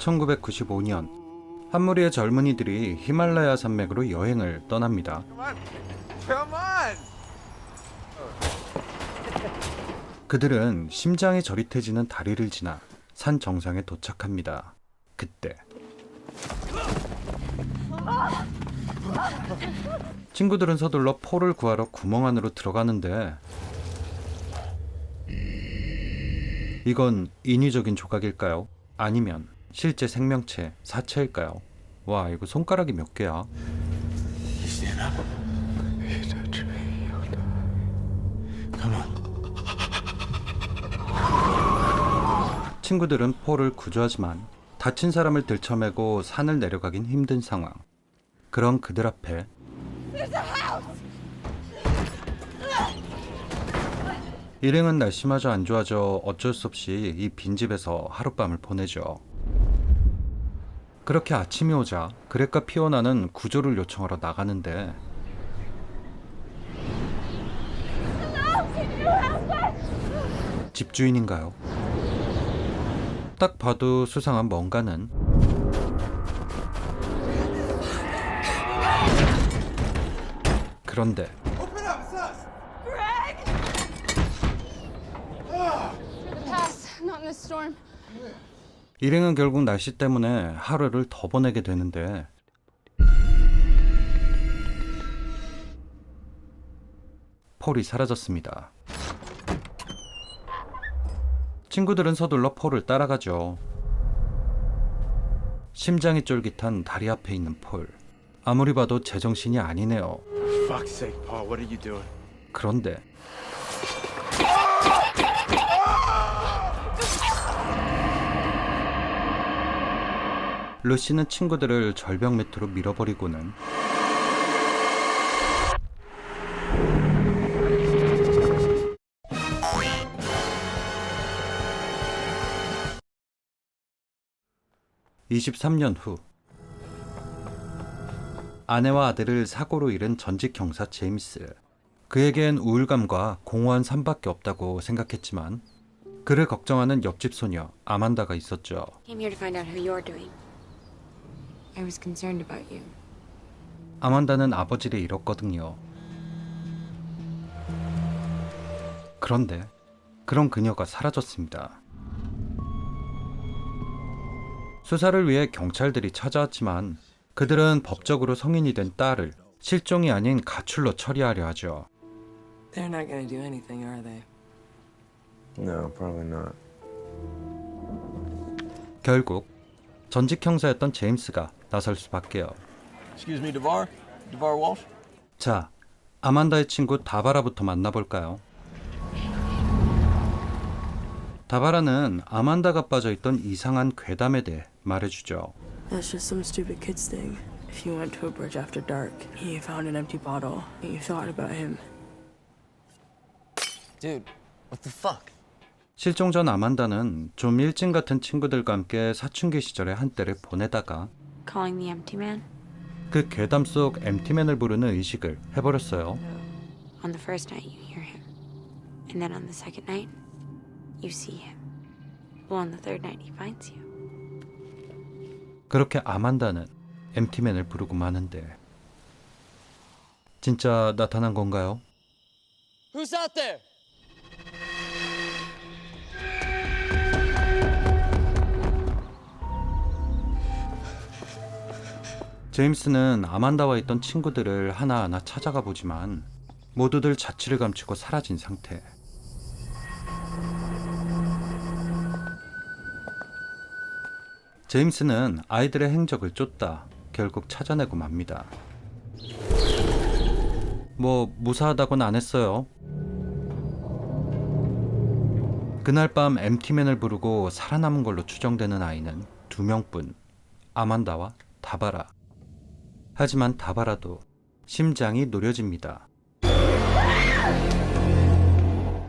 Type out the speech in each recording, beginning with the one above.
1995년 한 무리의 젊은이들이 히말라야 산맥으로 여행을 떠납니다. 그들은 심장이 저릿해지는 다리를 지나 산 정상에 도착합니다. 그때 친구들은 서둘러 폴을 구하러 구멍 안으로 들어가는데 이건 인위적인 조각일까요? 아니면 실제 생명체, 사체일까요? 와, 이거 손가락이 몇 개야? 친구들은 폴을 구조하지만 다친 사람을 들쳐매고 산을 내려가긴 힘든 상황. 그런 그들 앞에 일행은 날씨마저 안 좋아져 어쩔 수 없이 이 빈집에서 하룻밤을 보내죠. 그렇게 아침이 오자 그레카 피오나는 구조를 요청하러 나가는데 집주인인가요? 딱 봐도 수상한 뭔가는 그런데 일행은 결국 날씨 때문에 하루를 더 보내게 되는데 폴이 사라졌습니다. 친구들은 서둘러 폴을 따라가죠. 심장이 쫄깃한 다리 앞에 있는 폴. 아무리 봐도 제정신이 아니네요. 그런데 루시는 친구들을 절벽 밑으로 밀어버리고는 (23년) 후 아내와 아들을 사고로 잃은 전직 경사 제임스. 그에겐 우울감과 공허한 삶밖에 없다고 생각했지만 그를 걱정하는 옆집 소녀 아만다가 있었죠. Came here to find out how you're doing. I was concerned about you. 아만다는 아버지를 잃었거든요. 그런데 그런 그녀가 사라졌습니다. 수사를 위해 경찰들이 찾아왔지만 그들은 법적으로 성인이 된 딸을 실종이 아닌 가출로 처리하려 하죠. They're not gonna do anything, are they? No, probably not. 결국 전직 형사였던 제임스가 나설 수밖에요. Excuse me, DeVar? DeVar Walsh? 자, 아만다의 친구 다바라부터 만나볼까요? 다바라는 아만다가 빠져있던 이상한 괴담에 대해 말해주죠. That's just some stupid kid's thing. If you went to a bridge after dark, he found an empty bottle, and you thought about him. Dude, what the fuck? 실종 전 아만다는 좀 일진 같은 친구들과 함께 사춘기 시절에 한때를 보내다가 Calling the empty man? 그 괴담 속 엠티맨을 부르는 의식을 해버렸어요. On the first night you hear him. And then on the second night, you see him. Well, on the third night he finds you. 그렇게 아만다는 엠티맨을 부르고 마는데 진짜 나타난 건가요? Who's out there? 제임스는 아만다와 있던 친구들을 하나하나 찾아가 보지만 모두들 자취를 감추고 사라진 상태. 제임스는 아이들의 행적을 쫓다 결국 찾아내고 맙니다. 뭐 무사하다고는 안 했어요. 그날 밤 엠티맨을 부르고 살아남은 걸로 추정되는 아이는 2명뿐. 아만다와 다바라. 하지만 다바라도 심장이 노려집니다.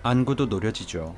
안구도 노려지죠.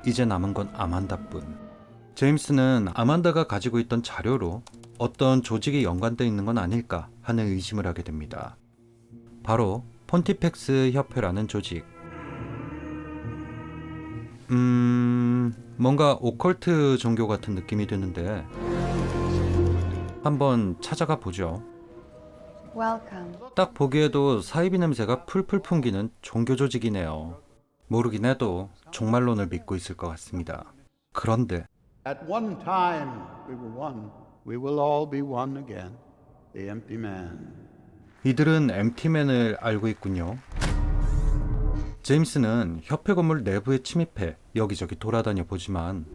이제 남은 건 아만다뿐. 제임스는 아만다가 가지고 있던 자료로 어떤 조직이 연관되어 있는 건 아닐까 하는 의심을 하게 됩니다. 바로 폰티펙스 협회라는 조직. 뭔가 오컬트 종교 같은 느낌이 드는데 한번 찾아가 보죠. Welcome. 딱 보기에도 사이비 냄새가 풀풀 풍기는 종교 조직이네요. 모르긴 해도 종말론을 믿고 있을 것 같습니다. 그런데 At one time we were one. We will all be one again. The empty man. 이들은 MT맨을 알고 있군요. 제임스는 협회 건물 내부에 침입해 여기저기 돌아다녀 보지만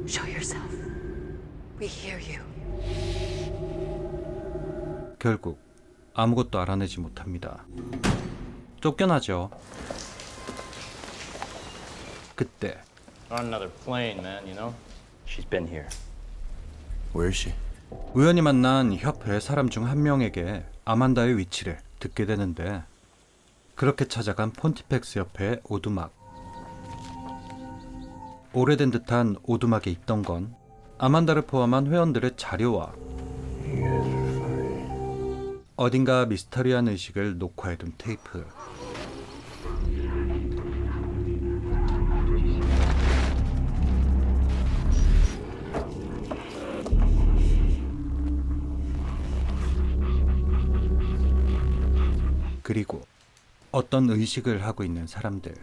Show yourself. We hear you. 결국 아무것도 알아내지 못합니다. 쫓겨나죠. 그때 On another plane, man, you know? She's been here. Where is she? 우연히 만난 협회 사람 중 한 명에게 아만다의 위치를 듣게 되는데 그렇게 찾아간 폰티펙스 협회의 오두막. 오래된 듯한 오두막에 있던 건 아만다를 포함한 회원들의 자료와 어딘가 미스터리한 의식을 녹화해둔 테이프. 그리고 어떤 의식을 하고 있는 사람들.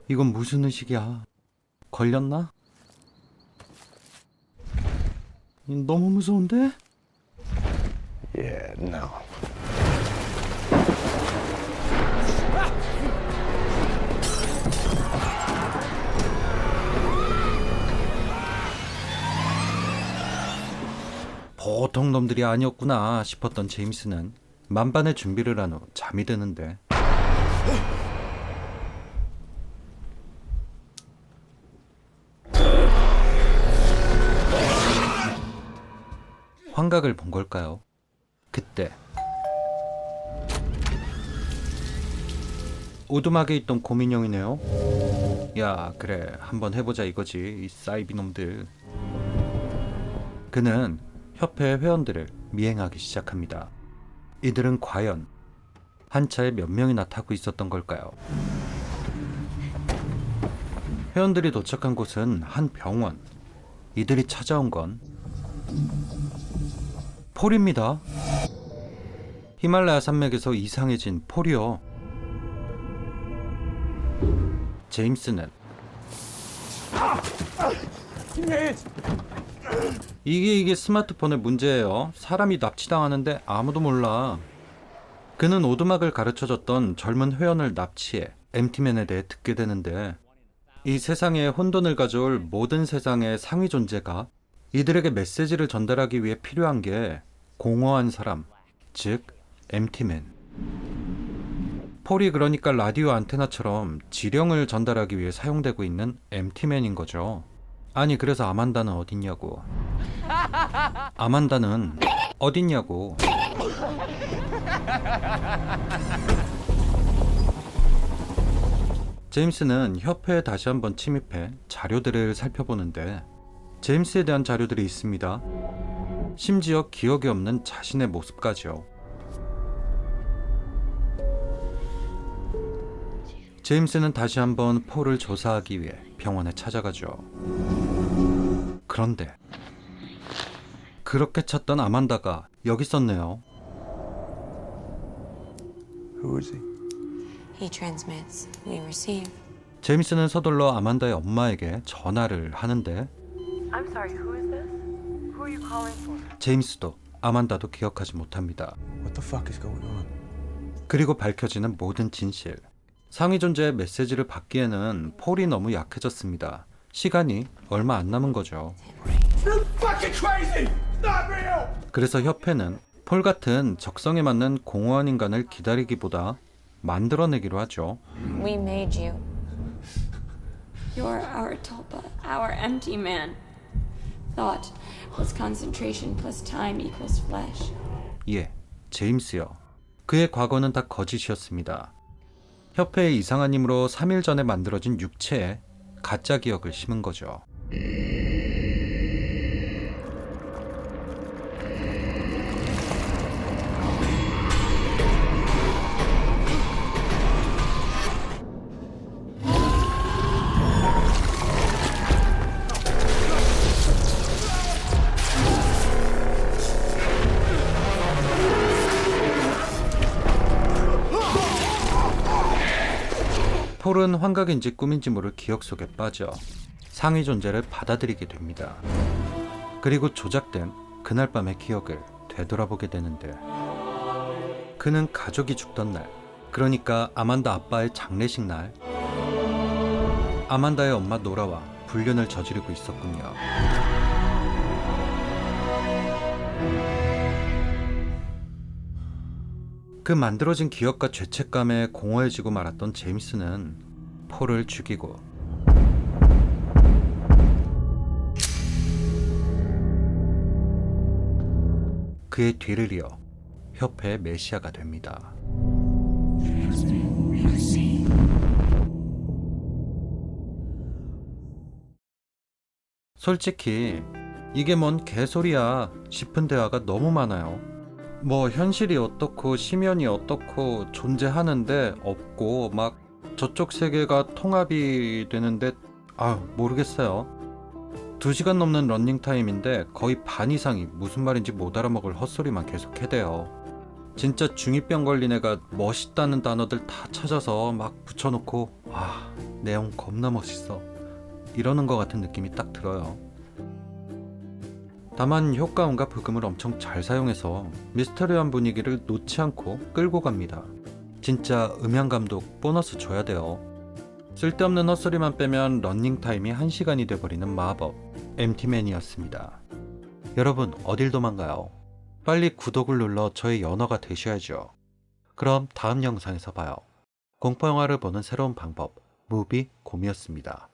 이건 무슨 의식이야? 걸렸나? 너무 무서운데? Yeah, no. 보통 놈들이 아니었구나 싶었던 제임스는 만반의 준비를 한 후 잠이 드는데 환각을 본 걸까요? 그때 오두막에 있던 곰인형이네요. 야, 그래, 한번 해보자 이거지, 이 사이비 놈들. 그는 협회 회원들을 미행하기 시작합니다. 이들은 과연 한 차에 몇 명이나 타고 있었던 걸까요? 회원들이 도착한 곳은 한 병원. 이들이 찾아온 건 폴입니다. 히말라야 산맥에서 이상해진 폴이요. 제임스는 이게 스마트폰의 문제예요. 사람이 납치당하는데 아무도 몰라. 그는 오두막을 가르쳐줬던 젊은 회원을 납치해 MT맨에 대해 듣게 되는데 이 세상에 혼돈을 가져올 모든 세상의 상위 존재가 이들에게 메시지를 전달하기 위해 필요한 게 공허한 사람, 즉 MT맨. 폴이 그러니까 라디오 안테나처럼 지령을 전달하기 위해 사용되고 있는 MT맨인 거죠. 아니, 그래서 아만다는 어딨냐고. 아만다는 어딨냐고. 제임스는 협회에 다시 한번 침입해 자료들을 살펴보는데 제임스에 대한 자료들이 있습니다. 심지어 기억이 없는 자신의 모습까지요. 제임스는 다시 한번 폴을 조사하기 위해 병원에 찾아가죠. 그런데 그렇게 찾던 아만다가 여기 있었네요. Who is he? He transmits. We receive. 제임스는 서둘러 아만다의 엄마에게 전화를 하는데 I'm sorry, who is this? Who are you calling for? 제임스도 아만다도 기억하지 못합니다. What the fuck is going on? 그리고 밝혀지는 모든 진실. 상위 존재의 메시지를 받기에는 폴이 너무 약해졌습니다. 시간이 얼마 안 남은 거죠. 그래서 협회는 폴 같은 적성에 맞는 공허한 인간을 기다리기보다 만들어내기로 하죠. We made you. You're our tulpa, our empty man. Thought plus concentration plus time equals flesh. 예, 제임스요. 그의 과거는 다 거짓이었습니다. 협회의 이상한 힘으로 3일 전에 만들어진 육체에 가짜 기억을 심은 거죠. 폴은 환각인지 꿈인지 모를 기억 속에 빠져 상위 존재를 받아들이게 됩니다. 그리고 조작된 그날 밤의 기억을 되돌아보게 되는데, 그는 가족이 죽던 날, 그러니까 아만다 아빠의 장례식 날, 아만다의 엄마 노라와 불륜을 저지르고 있었군요. 그 만들어진 기억과 죄책감에 공허해지고 말았던 제임스는 폴을 죽이고 그의 뒤를 이어 협회의 메시아가 됩니다. 솔직히 이게 뭔 개소리야 싶은 대화가 너무 많아요. 뭐 현실이 어떻고 심연이 어떻고 존재하는데 없고 막 저쪽 세계가 통합이 되는데 모르겠어요. 2시간 넘는 러닝타임인데 거의 반 이상이 무슨 말인지 못 알아먹을 헛소리만 계속 해대요. 진짜 중2병 걸린 애가 멋있다는 단어들 다 찾아서 막 붙여놓고 와, 내용 겁나 멋있어 이러는 것 같은 느낌이 딱 들어요. 다만 효과음과 부금을 엄청 잘 사용해서 미스터리한 분위기를 놓지 않고 끌고 갑니다. 진짜 음향감독 보너스 줘야 돼요. 쓸데없는 헛소리만 빼면 러닝타임이 1시간이 돼버리는 마법 MT맨이었습니다. 여러분 어딜 도망가요? 빨리 구독을 눌러 저의 연어가 되셔야죠. 그럼 다음 영상에서 봐요. 공포영화를 보는 새로운 방법 무비곰이었습니다.